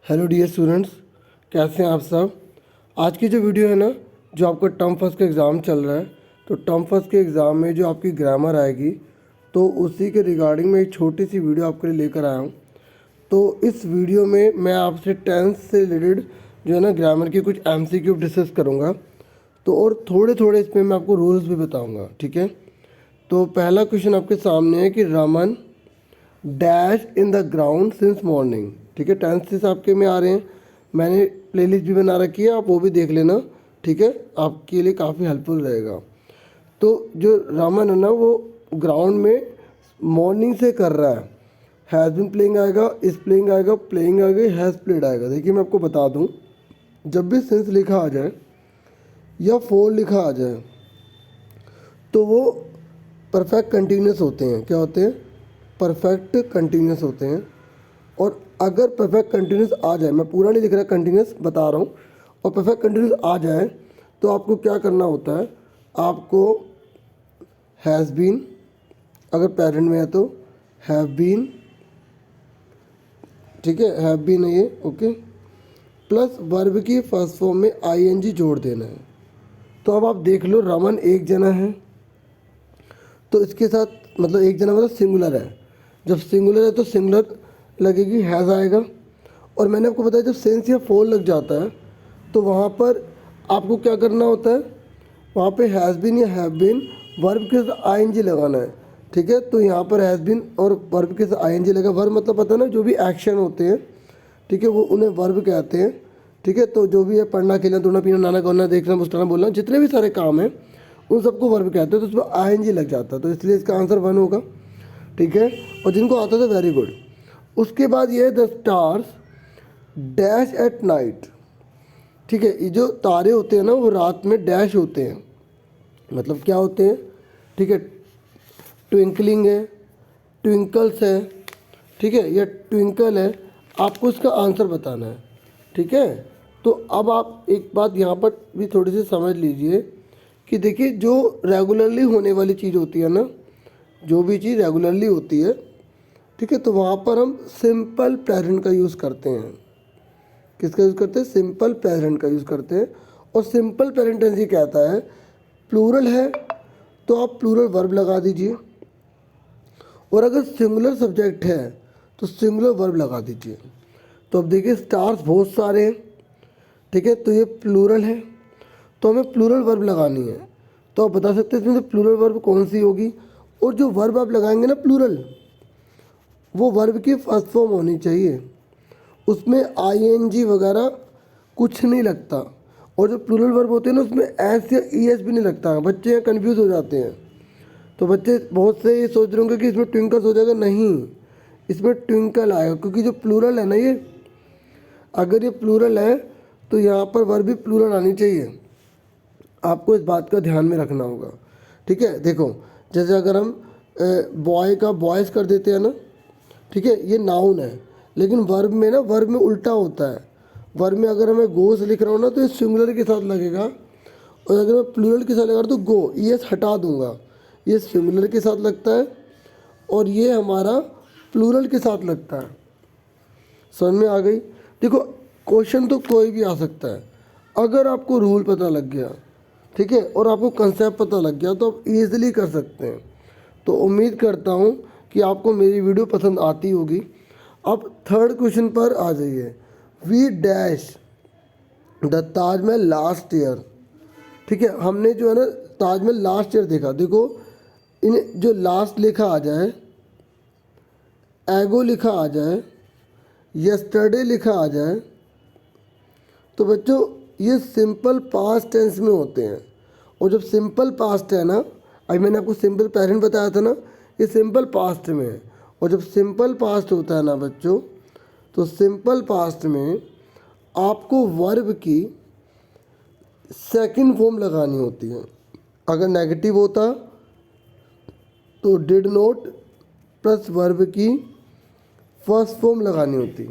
Hello dear students, कैसे हैं आप सब। आज की जो वीडियो है ना, जो आपका टर्म फर्स्ट का एग्ज़ाम चल रहा है, तो टर्म फर्स्ट के एग्ज़ाम में जो आपकी ग्रामर आएगी, तो उसी के रिगार्डिंग मैं एक छोटी सी वीडियो आपके लिए लेकर आया हूँ। तो इस वीडियो में मैं आपसे टेंस से रिलेटेड जो है ना ग्रामर की कुछ MCQ डिस्कस करूँगा। तो और थोड़े थोड़े इसमें मैं आपको रूल्स भी बताऊँगा, ठीक है। तो पहला क्वेश्चन आपके सामने है कि Raman dash in the ground since morning, ठीक है। टेंसेस आपके में आ रहे हैं, मैंने प्लेलिस्ट भी बना रखी है, आप वो भी देख लेना, ठीक है। आपके लिए काफ़ी हेल्पफुल रहेगा। तो जो रमन है ना, वो ग्राउंड में मॉर्निंग से कर रहा है। हैज़ बिन प्लेइंग आएगा, इज़ प्लेइंग आएगा, प्लेइंग आएगा, हैज़ प्लेड आएगा। देखिए मैं आपको बता दूँ, जब भी सिंस लिखा आ जाए या फोर लिखा आ जाए तो वो परफेक्ट कंटिन्यूस होते हैं। क्या होते हैं? परफेक्ट कंटिन्यूस होते हैं। और अगर परफेक्ट कंटिन्यूस आ जाए, मैं पूरा नहीं लिख रहा, कंटिन्यूस बता रहा हूँ, और परफेक्ट कंटिन्यूस आ जाए तो आपको क्या करना होता है, आपको हैज़ बीन, अगर पेरेंट में है तो हैव बीन, ठीक है, हैव बीन है ये, ओके, प्लस वर्ब की फर्स्ट फॉर्म में ING जोड़ देना है। तो अब आप देख लो, रमन एक जना है तो इसके साथ मतलब एक जना मतलब सिंगुलर है। जब सिंगुलर है तो सिंगुलर लगेगी, हैज़ आएगा। और मैंने आपको बताया जब सेंस या फोर लग जाता है तो वहाँ पर आपको क्या करना होता है, वहाँ पे हैज़ बीन या हैव बीन वर्ब के साथ ING लगाना है, ठीक है। तो यहाँ पर हैज़ बीन और वर्ब के साथ ING लगा। वर्ब मतलब पता है ना, जो भी एक्शन होते हैं, ठीक है, वो उन्हें वर्ब कहते हैं, ठीक है। तो जो भी है पढ़ना, खेलना, दौड़ना, पीना, नहाना, धोना, देखना, मुस्कुराना, बोलना, जितने भी सारे काम हैं उन सबको वर्ब कहते हैं। तो उसमें ING लग जाता है, तो इसलिए इसका आंसर 1 होगा, ठीक है। और जिनको आता था वेरी गुड। उसके बाद ये the stars dash at night, ठीक है। ये जो तारे होते हैं ना, वो रात में डैश होते हैं, मतलब क्या होते हैं, ठीक है। ट्विंकलिंग है, ट्विंकल्स है, ठीक है, या ट्विंकल है, आपको इसका आंसर बताना है, ठीक है। तो अब आप एक बात यहाँ पर भी थोड़ी सी समझ लीजिए कि देखिए, जो रेगुलरली होने वाली चीज़ होती है ना, जो भी चीज़ रेगुलरली होती है, ठीक है, तो वहाँ पर हम सिंपल प्रेजेंट का यूज़ करते हैं। किसका यूज़ करते हैं? सिंपल प्रेजेंट का यूज़ करते हैं। और सिंपल प्रेजेंट टेंस ये कहता है, प्लूरल है तो आप प्लूरल वर्ब लगा दीजिए, और अगर सिंगुलर सब्जेक्ट है तो सिंगुलर वर्ब लगा दीजिए। तो अब देखिए, स्टार्स बहुत सारे हैं, ठीक है, तो ये प्लूरल है तो हमें प्लूरल वर्ब लगानी है। तो आप बता सकते हैं इसमें से प्लूरल वर्ब कौन सी होगी। और जो वर्ब आप लगाएंगे ना प्लूरल, वो वर्ब की फर्स्ट फॉर्म होनी चाहिए, उसमें ING वगैरह कुछ नहीं लगता। और जो प्लूरल वर्ब होते हैं ना, उसमें एस या ES भी नहीं लगता। बच्चे यहाँ कन्फ्यूज़ हो जाते हैं। तो बच्चे बहुत से ये सोच रहे होंगे कि इसमें ट्विंकल्स हो जाएगा, नहीं, इसमें ट्विंकल आएगा, क्योंकि जो प्लूरल है ना, ये अगर ये प्लूरल है तो यहाँ पर वर्ब भी प्लूरल आनी चाहिए। आपको इस बात का ध्यान में रखना होगा, ठीक है। देखो, जैसे अगर हम बॉय का बॉयज़ कर देते हैं ना, ठीक है, ये नाउन है, लेकिन वर्ब में ना, वर्ब में उल्टा होता है। वर्ब में अगर मैं गोस लिख रहा हूँ ना, तो ये सिंगुलर के साथ लगेगा, और अगर मैं प्लूरल के साथ लगा रहा तो गो, ये हटा दूंगा, ये सिंगुलर के साथ लगता है और ये हमारा प्लूरल के साथ लगता है। समझ में आ गई? देखो, क्वेश्चन तो कोई भी आ सकता है, अगर आपको रूल पता लग गया, ठीक है, और आपको कंसेप्ट पता लग गया, तो आप ईजिली कर सकते हैं। तो उम्मीद करता हूँ कि आपको मेरी वीडियो पसंद आती होगी। अब थर्ड क्वेश्चन पर आ जाइए। We dash the Taj Mahal last year, ठीक है, हमने जो है ना ताजमहल लास्ट ईयर देखा। देखो, इन जो लास्ट लिखा आ जाए, एगो लिखा आ जाए, यस्टरडे लिखा आ जाए, तो बच्चों ये सिंपल पास्ट टेंस में होते हैं। और जब सिंपल पास्ट है ना, अभी मैंने आपको सिंपल प्रेजेंट बताया था ना, ये सिंपल पास्ट में है। और जब सिंपल पास्ट होता है ना बच्चों, तो सिंपल पास्ट में आपको वर्ब की सेकंड फॉर्म लगानी होती है। अगर नेगेटिव होता तो डिड नॉट प्लस वर्ब की फर्स्ट फॉर्म लगानी होती।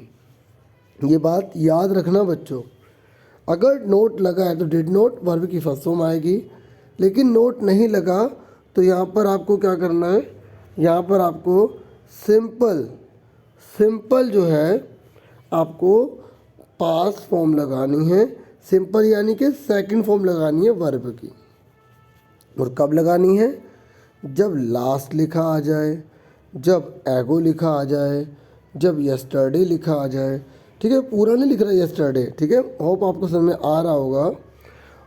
ये बात याद रखना बच्चों। अगर नोट लगा है तो डिड नॉट वर्ब की फर्स्ट फॉर्म आएगी, लेकिन नोट नहीं लगा तो यहाँ पर आपको क्या करना है, यहाँ पर आपको सिंपल जो है आपको पास्ट फॉर्म लगानी है, सिंपल यानी कि सेकंड फॉर्म लगानी है वर्ब की। और कब लगानी है? जब लास्ट लिखा आ जाए, जब एगो लिखा आ जाए, जब यस्टरडे लिखा आ जाए। ठीक है, पूरा नहीं लिख रहा यस्टरडे। ठीक है, होप आपको समझ में आ रहा होगा।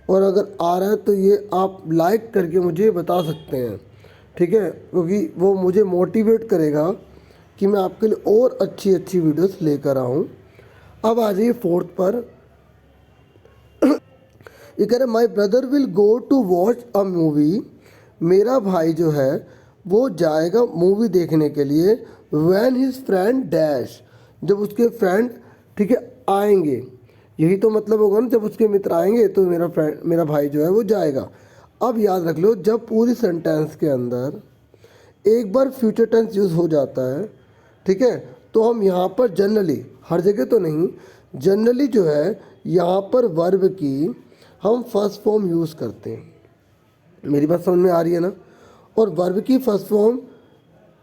और अगर आ रहा है तो ये आप लाइक करके मुझे बता सकते हैं। ठीक है, क्योंकि वो मुझे मोटिवेट करेगा कि मैं आपके लिए और अच्छी अच्छी वीडियोस लेकर आऊँ। अब आ जाइए फोर्थ पर। ये कह रहे my brother will go to watch a movie. मेरा भाई जो है वो जाएगा मूवी देखने के लिए। वैन हिज फ्रेंड डैश, जब उसके फ्रेंड, ठीक है, आएंगे। यही तो मतलब होगा ना, जब उसके मित्र आएंगे तो मेरा भाई जो है वो जाएगा। अब याद रख लो, जब पूरी सेंटेंस के अंदर एक बार फ्यूचर टेंस यूज़ हो जाता है, ठीक है, तो हम यहाँ पर जनरली, हर जगह तो नहीं, जनरली जो है यहाँ पर वर्ब की हम फर्स्ट फॉर्म यूज़ करते हैं। मेरी बात समझ में आ रही है ना? और वर्ब की फर्स्ट फॉर्म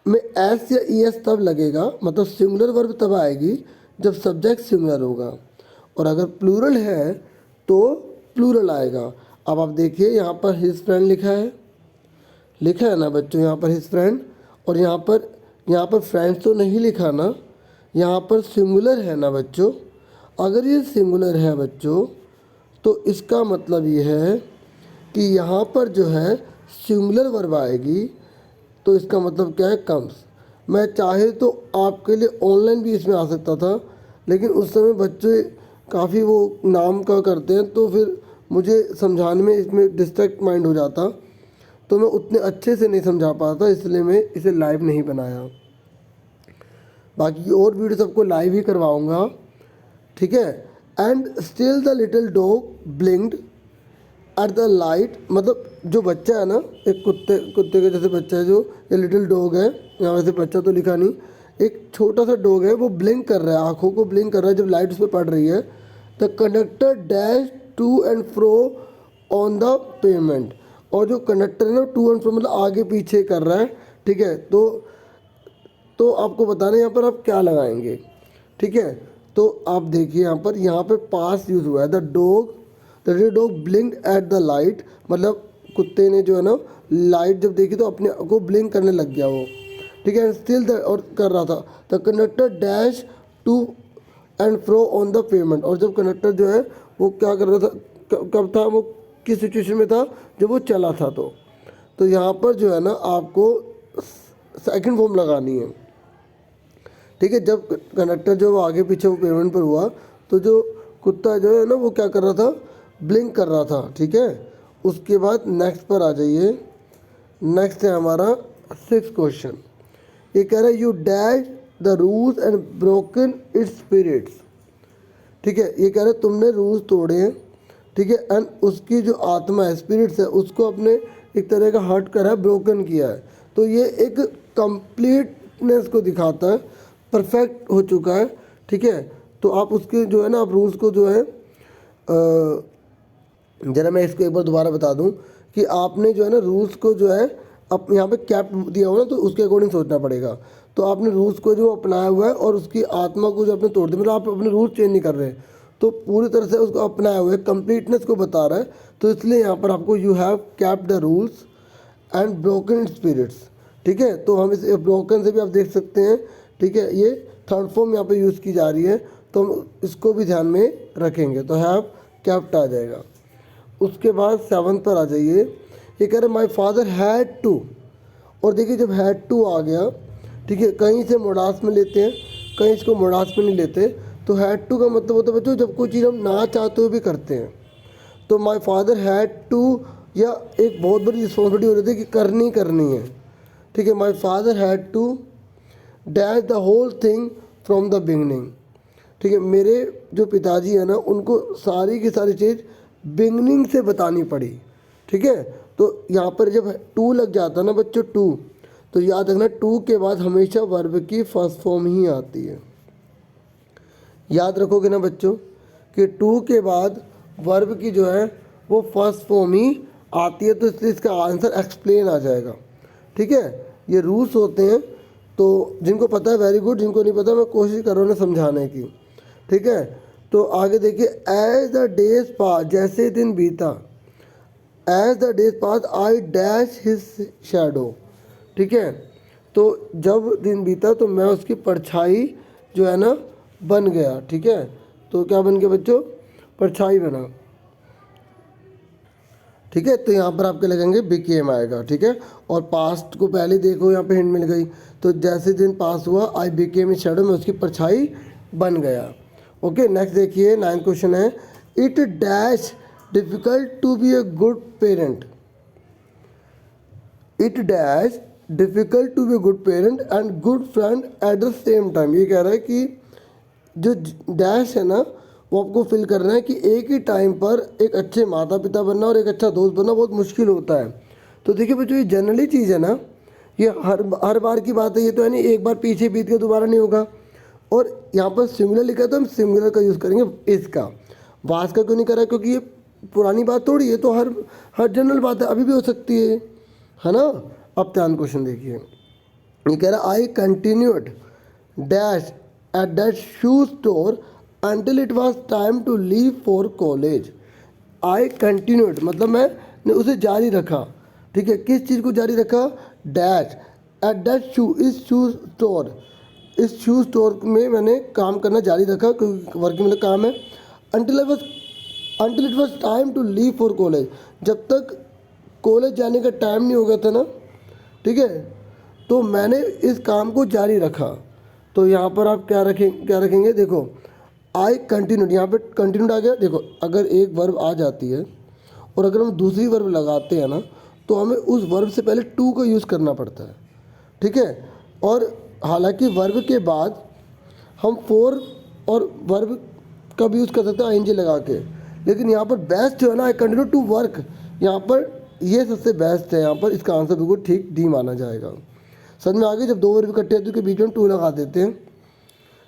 में एस या ई एस तब लगेगा, मतलब सिंगुलर वर्ब तब आएगी जब सब्जेक्ट सिंगुलर होगा। और अगर प्लूरल है तो प्लूरल आएगा। अब आप देखिए यहाँ पर हिज फ्रेंड लिखा है ना बच्चों, यहाँ पर हिज फ्रेंड। और यहाँ पर फ्रेंड्स तो नहीं लिखा ना, यहाँ पर सिंगुलर है ना बच्चों। अगर ये सिंगुलर है बच्चों तो इसका मतलब ये है कि यहाँ पर जो है सिंगुलर वर्ब आएगी। तो इसका मतलब क्या है? कम्स। मैं चाहे तो आपके लिए ऑनलाइन भी इसमें आ सकता था, लेकिन उस समय बच्चे काफ़ी वो नाम का करते हैं, तो फिर मुझे समझाने में इसमें डिस्ट्रैक्ट माइंड हो जाता, तो मैं उतने अच्छे से नहीं समझा पाता, इसलिए मैं इसे लाइव नहीं बनाया। बाकी और वीडियो सबको लाइव ही करवाऊँगा। ठीक है। And still the little dog ब्लिंक्ड at the light, मतलब जो बच्चा है ना, एक कुत्ते के जैसे बच्चा है जो, ये लिटिल डॉग है, यहाँ वैसे बच्चा तो लिखा नहीं, एक छोटा सा डॉग है, वो ब्लिंक कर रहा है, आँखों को ब्लिंक कर रहा है जब लाइट उस पर पड़ रही है। The conductor dash to and fro on the payment, और जो कंडक्टर है ना टू एंड फ्रो मतलब आगे पीछे कर रहा है। ठीक है, तो आपको बताना यहाँ पर आप क्या लगाएंगे। ठीक है, तो आप देखिए यहाँ पर पास यूज़ हुआ है। The dog ब्लिंक्ड at the light, मतलब कुत्ते ने जो है ना लाइट जब देखी तो अपने को ब्लिंक करने लग गया वो। ठीक है, स्टिल और कर रहा था। The conductor dash to and fro on the payment, और जब कंडक्टर जो है वो क्या कर रहा था, कब था वो, किस सिचुएशन में था, जब वो चला था। तो यहाँ पर जो है ना आपको सेकंड फॉर्म लगानी है। ठीक है, जब कंडक्टर जो आगे पीछे वो पेमेंट पर हुआ तो जो कुत्ता जो है ना वो क्या कर रहा था, ब्लिंक कर रहा था। ठीक है, उसके बाद नेक्स्ट पर आ जाइए। नेक्स्ट है हमारा 6th क्वेश्चन। ये कह रहा है you dash the rules and broken its spirits. ठीक है, ये कह रहा है तुमने रूल्स तोड़े हैं। ठीक है, एंड उसकी जो आत्मा है, स्पिरिट्स है, उसको अपने एक तरह का हर्ट करा है, ब्रोकन किया है। तो ये एक कंप्लीटनेस को दिखाता है, परफेक्ट हो चुका है। ठीक है, तो आप उसके जो है ना, आप रूल्स को जो है ज़रा मैं इसको एक बार दोबारा बता दूं कि आपने जो है ना रूल्स को जो है अब यहाँ पे कैप दिया हुआ ना, तो उसके अकॉर्डिंग सोचना पड़ेगा। तो आपने रूल्स को जो अपनाया हुआ है और उसकी आत्मा को जो आपने तोड़ दिया, मतलब आप अपने रूल्स चेंज नहीं कर रहे, तो पूरी तरह से उसको अपनाया हुआ है, कंप्लीटनेस को बता रहा है। तो इसलिए यहाँ पर आपको you have kept the rules and broken spirits. ठीक है, तो हम इस ब्रोकन से भी आप देख सकते हैं। ठीक है, ये थर्ड फॉर्म यहाँ पे यूज़ की जा रही है, तो हम इसको भी ध्यान में रखेंगे, तो हैव कैप्ट आ जाएगा। उसके बाद 7th पर आ जाइए। ये कह रहे माई फादर हैड टू, और देखिए जब हैड टू आ गया, ठीक है, कहीं से मोडास में लेते हैं, कहीं इसको मोडास में नहीं लेते। तो हैड टू का मतलब होता है बच्चों जब कोई चीज़ हम ना चाहते हुए भी करते हैं। तो माई फादर हैड टू, या एक बहुत बड़ी रिस्पॉन्सिबिलिटी हो रही थी कि करनी है। ठीक है, my father had to dash the whole thing from the beginning. ठीक है, मेरे जो पिताजी है ना, उनको सारी की सारी चीज़ बिगनिंग से बतानी पड़ी। ठीक है, तो यहाँ पर जब टू लग जाता है ना बच्चों, टू, तो याद रखना टू के बाद हमेशा वर्ब की फर्स्ट फॉर्म ही आती है। याद रखोगे ना बच्चों कि टू के बाद वर्ब की जो है वो फर्स्ट फॉर्म ही आती है, तो इसलिए इसका आंसर एक्सप्लेन आ जाएगा। ठीक है, ये रूल्स होते हैं, तो जिनको पता है वेरी गुड, जिनको नहीं पता मैं कोशिश कर रहा हूँ समझाने की। ठीक है, तो आगे देखिए, एज द डेज पास, जैसे दिन बीता, as the days pass I dash his shadow, ठीक है। तो जब दिन बीता तो मैं उसकी परछाई जो है ना बन गया, ठीक है। तो क्या बन गया बच्चों, परछाई बना, ठीक है। तो यहाँ पर आपके लगेंगे बिकेम आएगा, ठीक है। और पास्ट को पहले देखो, यहाँ पे हिंट मिल गई। तो जैसे दिन पास हुआ, आई बिकेम ए शैडो, में उसकी परछाई बन गया। ओके, नेक्स्ट देखिए 9th क्वेश्चन है, it dash difficult to be a good parent, it dash difficult to be a good parent and good friend at the same time. ये कह रहा है कि जो डैश है ना, वो आपको फिल करना है कि एक ही टाइम पर एक अच्छे माता पिता बनना और एक अच्छा दोस्त बनना बहुत मुश्किल होता है। तो देखिए बच्चों, ये जनरली चीज़ है ना, ये हर बार की बात है, ये तो है नहीं एक बार पीछे बीत के दोबारा नहीं होगा। और यहाँ पर सिंगुलर लिखा है तो हम सिंगुलर का यूज़ करेंगे, इसका। वास का क्यों नहीं करा, क्योंकि ये पुरानी बात थोड़ी है, तो हर जनरल बात है, अभी भी हो सकती है ना। अब ध्यान क्वेश्चन देखिए, ये कह रहा है, I continued dash at that shoe store until it was time to leave for college। I continued मतलब मैंने उसे जारी रखा, ठीक है। किस चीज़ को जारी रखा, डैश एट दैट शू, इस शू स्टोर, इस शू स्टोर में मैंने काम करना जारी रखा, क्योंकि वर्किंग मतलब काम है। until it was time to leave for college, जब तक कॉलेज जाने का टाइम नहीं हो गया था ना, ठीक है, तो मैंने इस काम को जारी रखा। तो यहाँ पर आप क्या रखेंगे, देखो आई कंटिन्यूड, यहाँ पे कंटिन्यूड आ गया। देखो, अगर एक वर्ब आ जाती है और अगर हम दूसरी वर्ब लगाते हैं ना, तो हमें उस वर्ब से पहले टू का यूज़ करना पड़ता है, ठीक है। और हालांकि वर्ब के बाद हम फोर और वर्ब का भी यूज़ कर सकते हैं आईएनजी लगा के, लेकिन यहाँ पर बेस्ट जो है ना, आई कंटिन्यू टू वर्क, यहाँ पर ये सबसे बेस्ट है। यहाँ पर इसका आंसर बिल्कुल ठीक डी माना जाएगा। समझ में आ गई, जब दो वर्ब इकट्ठे होते हैं तो बीच में टू लगा देते हैं,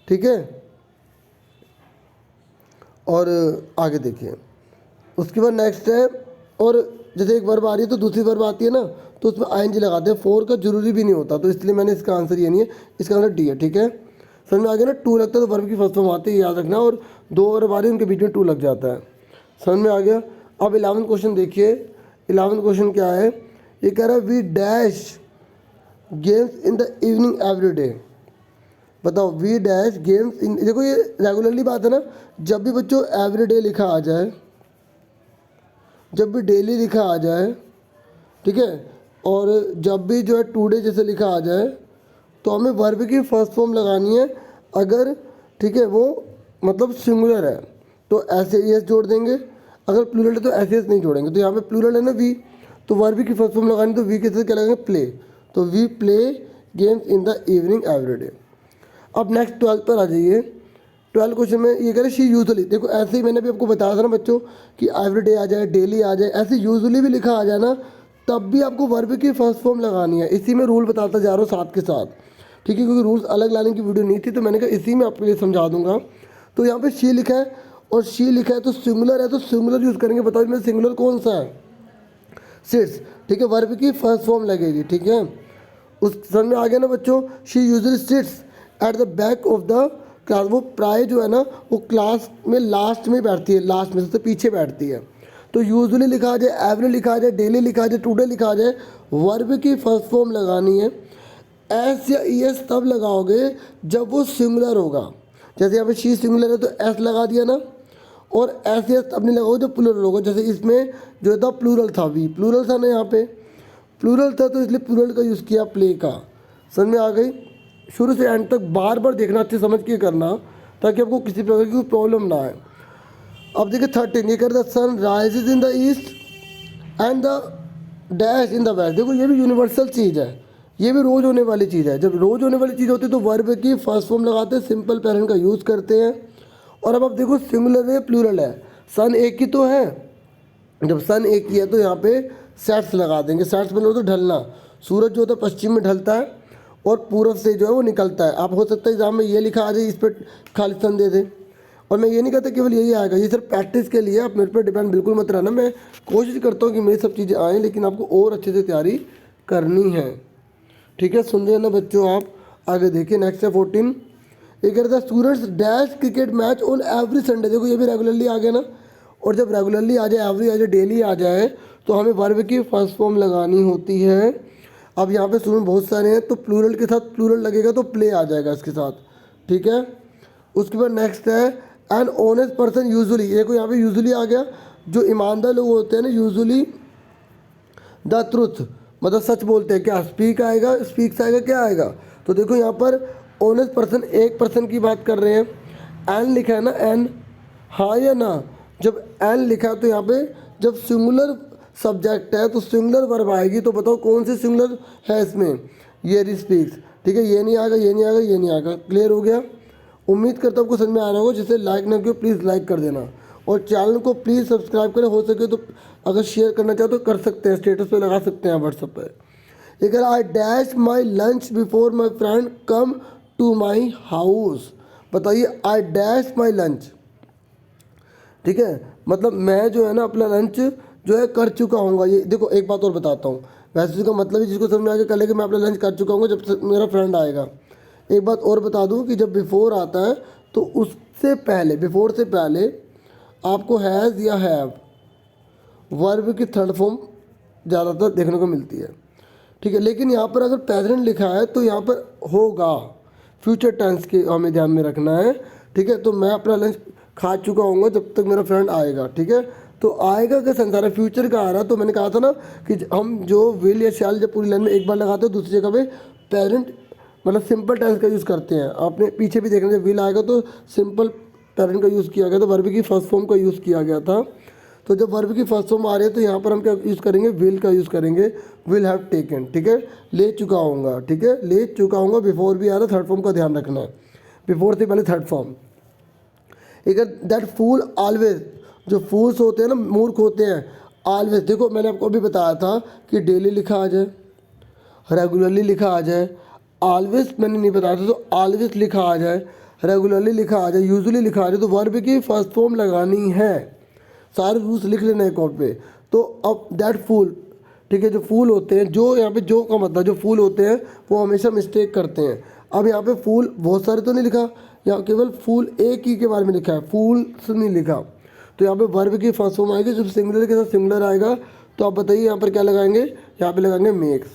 ठीक है। और आगे देखिए, उसके बाद नेक्स्ट है, और जैसे एक वर्ब आ रही है तो दूसरी वर्ब आती है ना, तो उसमें आईएनजी लगाते हैं, फोर का जरूरी भी नहीं होता, तो इसलिए मैंने इसका आंसर ये नहीं है, इसका आंसर डी है, ठीक है। समझ में आ गया ना, टू लगता है तो वर्ब की फर्स्ट फॉर्म आती है, याद रखना, और दो वर्ब आ रही है उनके बीच में टू लग जाता है। समझ में आ गया। अब 11th क्वेश्चन देखिए, 11th क्वेश्चन क्या है, ये कह रहा है, we dash games in the evening every day. बताओ, वी डैश गेम्स इन, देखो ये रेगुलरली बात है ना, जब भी बच्चों एवरी डे लिखा आ जाए, जब भी डेली लिखा आ जाए, ठीक है, और जब भी जो है टुडे जैसे लिखा आ जाए, तो हमें वर्ब की फर्स्ट फॉर्म लगानी है। अगर, ठीक है, वो मतलब सिंगुलर है तो ऐसे एस जोड़ देंगे, अगर प्लूरल है तो ऐसे एस नहीं जोड़ेंगे। तो यहाँ पे प्लूरल है ना वी, तो वर्ब की फर्स्ट फॉर्म लगानी, तो वी के साथ क्या लगाएंगे, प्ले। तो we play games in the evening every day. अब नेक्स्ट 12th पर आ जाइए। 12 क्वेश्चन में ये कह रहे शी यूजुअली, देखो ऐसे ही मैंने भी आपको बताया था ना बच्चों कि एवरी डे आ जाए, डेली आ जाए, ऐसे यूजुअली भी लिखा आ जाए ना, तब भी आपको वर्ब की फर्स्ट फॉर्म लगानी है। इसी में रूल बताता जा रहा हूँ साथ के साथ, ठीक है, क्योंकि रूल्स अलग लाने की वीडियो नहीं थी, तो मैंने कहा इसी में आपके लिए समझा दूंगा। तो यहाँ पे शी लिखा है और शी लिखा है तो सिंगुलर है, तो सिंगुलर यूज़ करेंगे। बताओ इसमें सिंगुलर कौन सा है, सिट्स, ठीक है, वर्ब की फर्स्ट फॉर्म लगेगी, ठीक है। उस समझ में आ गया ना बच्चों, she usually seats at the back of the class, वो प्राय जो है ना वो क्लास में लास्ट में बैठती है, लास्ट में सबसे पीछे बैठती है। तो यूजुअली लिखा आ जाए, एवरी लिखा आ जाए, डेली लिखा आ जाए, टुडे लिखा आ जाए, वर्ब की फर्स्ट फॉर्म लगानी है। एस या ई एस तब लगाओगे जब वो सिंगुलर होगा। जैसे यहाँ पे शी सिंगुलर है तो एस लगा दिया ना, और एस एस तब नहीं लगाओगे जब प्लूरल होगा। जैसे इसमें जो था प्लूरल था, वी प्लूरल था ना, यहाँ पे प्लूरल था तो इसलिए प्लूरल का यूज़ किया, प्ले का। समझ में आ गई। शुरू से एंड तक बार बार देखना, अच्छे समझ के करना, ताकि आपको किसी प्रकार की प्रॉब्लम ना आए। अब देखिए 13, ये कर the sun rises in the east and the dash in the west. देखो ये भी यूनिवर्सल चीज़ है, ये भी रोज़ होने वाली चीज़ है। जब रोज़ होने वाली चीज़ होती है तो वर्ब की फर्स्ट फॉर्म लगाते हैं, सिंपल पेरेंट का यूज़ करते हैं। और अब आप देखो सिंगुलर है, प्लूरल है, सन एक ही तो है, जब सन एक ही है तो यहाँ पे सेट्स लगा देंगे। सेट्स मतलब तो ढलना, सूरज जो होता है पश्चिम में ढलता है और पूर्व से जो है वो निकलता है। आप हो सकता है एग्जाम में ये लिखा आ जाए, इस पर खाली सन दे दें। और मैं ये नहीं कहता केवल यही आएगा, ये सिर्फ प्रैक्टिस के लिए, आप मेरे पर डिपेंड बिल्कुल मत रहना। मैं कोशिश करता हूँ कि मेरी सब चीज़ें आएँ, लेकिन आपको और अच्छे से तैयारी करनी है, ठीक है। सुन रहे हैं ना बच्चों आप। आगे देखिए नेक्स्ट है 14, ये कह रहा था students dash cricket match on every Sunday. देखो ये भी रेगुलरली आ गया ना, और जब रेगुलरली आ जाए, एवरी आ जाए, डेली आ जाए, तो हमें वर्ब की फर्स्ट फॉर्म लगानी होती है। अब यहाँ पे स्टूडेंट बहुत सारे हैं, तो प्लूरल के साथ प्लूरल लगेगा तो प्ले आ जाएगा इसके साथ, ठीक है। उसके बाद नेक्स्ट है एन ऑनेस्ट पर्सन यूजुअली, देखो यहाँ पे यूजुअली आ गया, जो ईमानदार लोग होते हैं ना यूजुअली द ट्रुथ, मतलब सच बोलते हैं। क्या स्पीक आएगा, स्पीक्स आएगा, क्या आएगा? तो देखो यहाँ पर ऑनेस्ट पर्सन, एक पर्सन की बात कर रहे हैं। एन लिखा है ना, एन, हाँ या ना? जब एन लिखा तो यहाँ पे जब सिंगुलर सब्जेक्ट है तो सिंगुलर वर्ब आएगी, तो बताओ कौन सी सिंगुलर है इसमें? ये स्पीक्स, ठीक है। ये नहीं आएगा, ये नहीं आएगा, ये नहीं आएगा। क्लियर हो गया? उम्मीद करता हूँ आपको समझ में आ रहा होगा। जिसे लाइक ना किया प्लीज़ लाइक कर देना, और चैनल को प्लीज़ सब्सक्राइब करें। हो सके तो अगर शेयर करना चाहो तो कर सकते हैं, स्टेटस पे लगा सकते हैं व्हाट्सएप पे। एक I dash my lunch before my friend come to my house. बताइए, आई डैश माई लंच, ठीक है, मतलब मैं जो है ना अपना लंच जो है कर चुका हूँगा। ये देखो एक बात और बताता हूँ, वैसे इसका मतलब ही जिसको समझ में आ गया कल कि मैं अपना लंच कर चुका हूँ जब तक मेरा फ्रेंड आएगा। एक बात और बता दूँ कि जब बिफोर आता है तो उससे पहले, बिफोर से पहले आपको हैज़ या हैव वर्ब की थर्ड फॉर्म ज़्यादातर देखने को मिलती है, ठीक है। लेकिन यहाँ पर अगर प्रेजेंट लिखा है तो यहाँ पर होगा, फ्यूचर टेंस के हमें ध्यान में रखना है, ठीक है। तो मैं अपना लंच खा चुका हूँ जब तक मेरा फ्रेंड आएगा, ठीक है। तो आएगा का संसार है, फ्यूचर का आ रहा। तो मैंने कहा था ना कि हम जो विल या शैल जब पूरी लाइन में एक बार लगाते हैं, दूसरी जगह पे पेरेंट मतलब सिंपल टेंस का यूज़ करते हैं। आपने पीछे भी देखना, जब विल आएगा तो सिंपल पेरेंट का यूज़ किया गया था, वर्ब की फर्स्ट फॉर्म का यूज़ किया गया था। तो जब वर्ब की फर्स्ट फॉर्म आ रही है तो यहाँ पर हम क्या यूज़ करेंगे? विल का यूज़ करेंगे, विल हैव टेकन, ठीक है। ले चुका हूँगा, ठीक है, ले चुका हूँगा। बिफोर भी आ रहा है, थर्ड फॉर्म का ध्यान रखना है, बिफोर से पहले थर्ड फॉर्म। एक दैट फूल ऑलवेज, जो फूल्स होते हैं ना, मूर्ख होते हैं, ऑलवेज। देखो मैंने आपको अभी बताया था कि डेली लिखा आ जाए, रेगुलरली लिखा आ जाए, ऑलवेज मैंने नहीं बताया था, तो ऑलवेज लिखा आ जाए, रेगुलरली लिखा आ जाए, यूजुअली लिखा आ जाए, तो वर्ब की फर्स्ट फॉर्म लगानी है। सारे रूल्स लिख लेना है कॉपी पे। तो अब दैट फूल, ठीक है, जो फूल होते हैं, जो यहाँ पे जो का मतलब जो फूल होते हैं वो हमेशा मिस्टेक करते हैं। अब यहाँ पे फूल बहुत सारे तो नहीं लिखा, यहाँ केवल फूल एक ही के बारे में लिखा है, फूल्स नहीं लिखा। तो यहाँ पे वर्ब की फर्स्ट फॉर्म आएगी, जब सिंगुलर के साथ सिंगुलर आएगा तो आप बताइए यहाँ पर क्या लगाएंगे? यहाँ पे लगाएंगे मेक्स।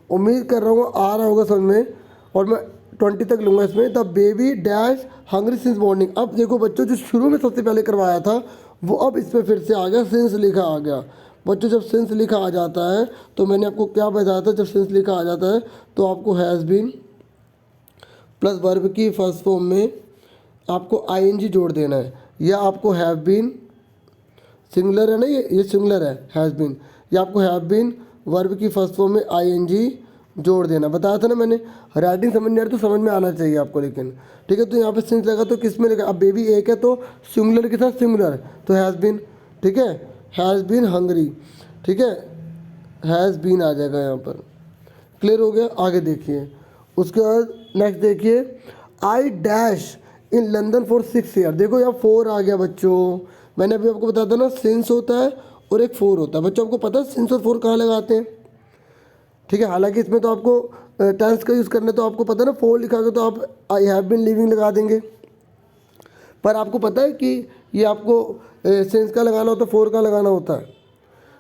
उम्मीद कर रहा हूँ आ रहा होगा समझ में, और मैं 20 तक लूँगा इसमें। The baby dash hungry since morning. अब देखो बच्चों, जो शुरू में सबसे पहले करवाया था वो अब इसमें फिर से आ गया, सिंस लिखा आ गया। बच्चों जब सिंस लिखा आ जाता है तो मैंने आपको क्या बताया था, जब सिंस लिखा आ जाता है तो आपको हैज़ बीन प्लस वर्ब की फर्स्ट फॉर्म में आपको आईएनजी जोड़ देना है, या आपको हैव बीन, सिंगुलर है ना, ये सिंगुलर है, हैज़ बीन, या आपको हैव बीन वर्ब की फर्स्ट फॉर्म में आईएनजी जोड़ देना। बताया था ना मैंने। राइटिंग समझ नहीं आ रही तो समझ में आना चाहिए आपको, लेकिन ठीक है। तो यहाँ पे सिंस लगा तो किस में लगा? अब बेबी एक है तो सिंगुलर के साथ सिंगुलर, तो हैज़ बीन, ठीक है, हैज़ बीन हंग्री, ठीक है, हैज़ बीन आ जाएगा यहाँ पर। क्लियर हो गया? आगे देखिए, उसके बाद नेक्स्ट देखिए, I dash in London for 6 year. देखो यहाँ 4 आ गया बच्चों। मैंने अभी आपको बताया था ना, सिंस होता है और एक 4 होता है। बच्चों आपको पता है सिंस और 4 कहाँ लगाते हैं, ठीक है। हालांकि इसमें तो आपको टेंस का यूज़ करना है, तो आपको पता है ना, 4 लिखा गया तो आप आई हैव बीन लिविंग लगा देंगे। पर आपको पता है कि ये आपको सेंस का लगाना होता है, 4 का लगाना होता है।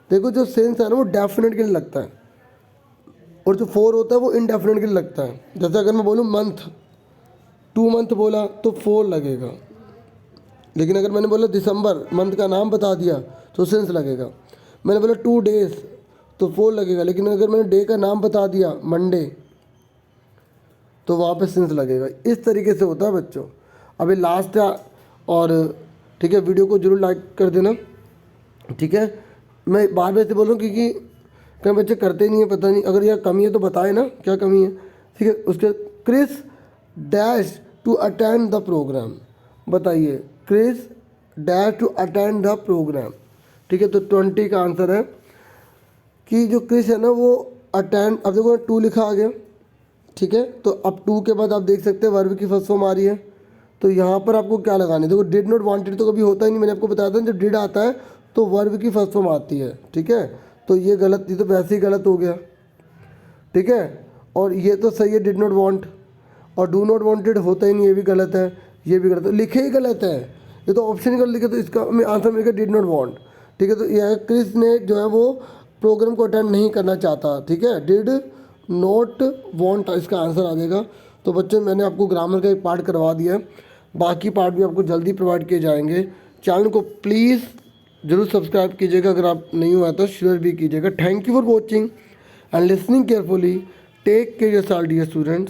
देखो जो सेंस है ना वो डेफिनेट के लिए लगता है, और जो 4 होता है वो इनडेफिनेट के लिए लगता है। जैसे अगर मैं बोलूँ मंथ, 2 मंथ बोला तो 4 लगेगा, लेकिन अगर मैंने बोला दिसंबर, मंथ का नाम बता दिया तो सेंस लगेगा। मैंने बोला 2 डेज़ तो 4 लगेगा, लेकिन अगर मैंने डे का नाम बता दिया मंडे तो वहाँ पे सेंस लगेगा। इस तरीके से होता है बच्चों। अभी लास्ट है, और ठीक है, वीडियो को जरूर लाइक कर देना, ठीक है। मैं बार बार से बोल रहा हूँ क्योंकि कई बच्चे करते नहीं है, पता नहीं, अगर यह कमी है तो बताए ना क्या कमी है, ठीक है। उसके Chris dash to attend the programme. बताइए, Chris dash to attend the programme, ठीक है। तो 20 का आंसर है कि जो क्रिस है ना वो अटेंड। अब देखो 2 लिखा आ गया, ठीक है। तो अब 2 के बाद आप देख सकते हैं वर्ब की फर्स्ट फॉर्म आ रही है, तो यहाँ पर आपको क्या लगानी है? देखो डिड नॉट वांटेड तो कभी होता ही नहीं। मैंने आपको बताया था जब डिड आता है तो वर्ब की फर्स्ट फॉर्म आती है, ठीक है। तो ये गलत, ये तो वैसे ही गलत हो गया, ठीक है। और ये तो सही है, डिड नॉट वांट, और डू नॉट वांटेड होता ही नहीं, ये भी गलत है, ये भी गलत है, लिखे ही गलत है, ये तो ऑप्शन ही गलत लिखे, तो इसका आंसर मिलेगा डिड नॉट वांट। ठीक है, तो यह क्रिस ने जो है वो प्रोग्राम को अटेंड नहीं करना चाहता। ठीक है, डिड नॉट वांट इसका आंसर आ जाएगा। तो बच्चों मैंने आपको ग्रामर का एक पार्ट करवा दिया है, बाकी पार्ट भी आपको जल्दी प्रोवाइड किए जाएंगे। चैनल को प्लीज़ ज़रूर सब्सक्राइब कीजिएगा, अगर आप नहीं हुआ तो शेयर भी कीजिएगा। Thank you for watching and listening carefully. Take care yourself dear students.